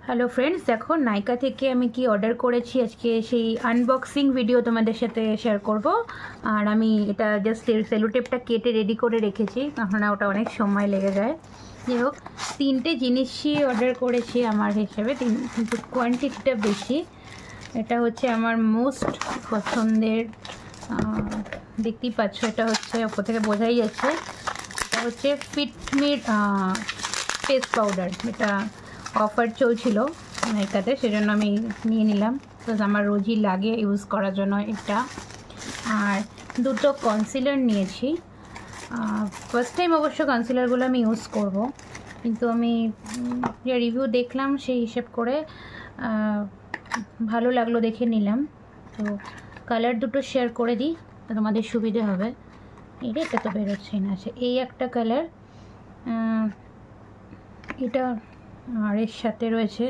Hello friends, দেখো নাইকা থেকে আমি কি অর্ডার করেছি আজকে সেই আনবক্সিং ভিডিও তোমাদের সাথে শেয়ার করব। আর আমি এটা জাস্ট সেলোটেপটা কেটে রেডি করে রেখেছি, কারণ ওটা অনেক সময় লেগে যায়। যাই হোক, 3টে জিনিসই অর্ডার করেছি আমার হিসেবে, কিন্তু কোয়ান্টিটিটা বেশি। এটা হচ্ছে আমার মোস্ট পছন্দের, দেখতেই পাচ্ছ, এটা হচ্ছে ওপর থেকে বোঝাই যাচ্ছে। এটা হচ্ছে ফিটমির ফেস পাউডার। এটা অফার চলছিল নাইকাতে, সেজন্য আমি নিয়ে নিলাম, বিকজ আমার রোজই লাগে ইউজ করার জন্য এটা। আর দুটো কনসিলার নিয়েছি। ফার্স্ট টাইম অবশ্য কনসিলারগুলো আমি ইউজ করব, কিন্তু আমি যে রিভিউ দেখলাম সেই হিসেব করে ভালো লাগলো দেখে নিলাম। তো কালার দুটো শেয়ার করে দিই, তোমাদের সুবিধে হবে। এটা তো বেরোচ্ছে না। আচ্ছা, এই একটা কালার, এটা আর এর সাথে রয়েছে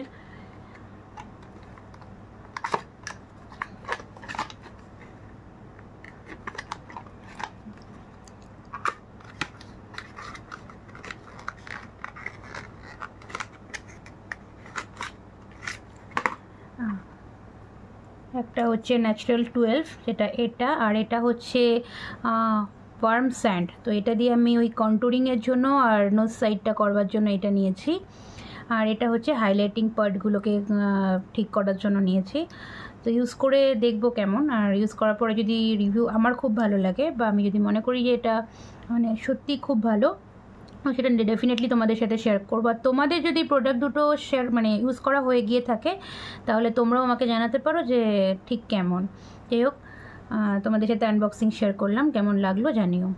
একটা হচ্ছে ন্যাচারাল 12, যেটা এটা, আর এটা হচ্ছে ওয়ার্ম স্যান্ড। তো এটা দিয়ে আমি ওই কন্টুরিংয়ের জন্য আর নোজ সাইডটা করবার জন্য এটা নিয়েছি। আর এটা হচ্ছে হাইলাইটিং পার্টগুলোকে ঠিক করার জন্য নিয়েছি। তো ইউজ করে দেখবো কেমন, আর ইউজ করার পরে যদি রিভিউ আমার খুব ভালো লাগে, বা আমি যদি মনে করি যে এটা মানে সত্যি খুব ভালো, সেটা ডেফিনেটলি তোমাদের সাথে শেয়ার করবো। আর তোমাদের যদি প্রোডাক্ট দুটো শেয়ার ইউজ করা হয়ে গিয়ে থাকে, তাহলে তোমরাও আমাকে জানাতে পারো যে ঠিক কেমন। যাই হোক, তোমাদের সাথে আনবক্সিং শেয়ার করলাম, কেমন লাগলো জানিও।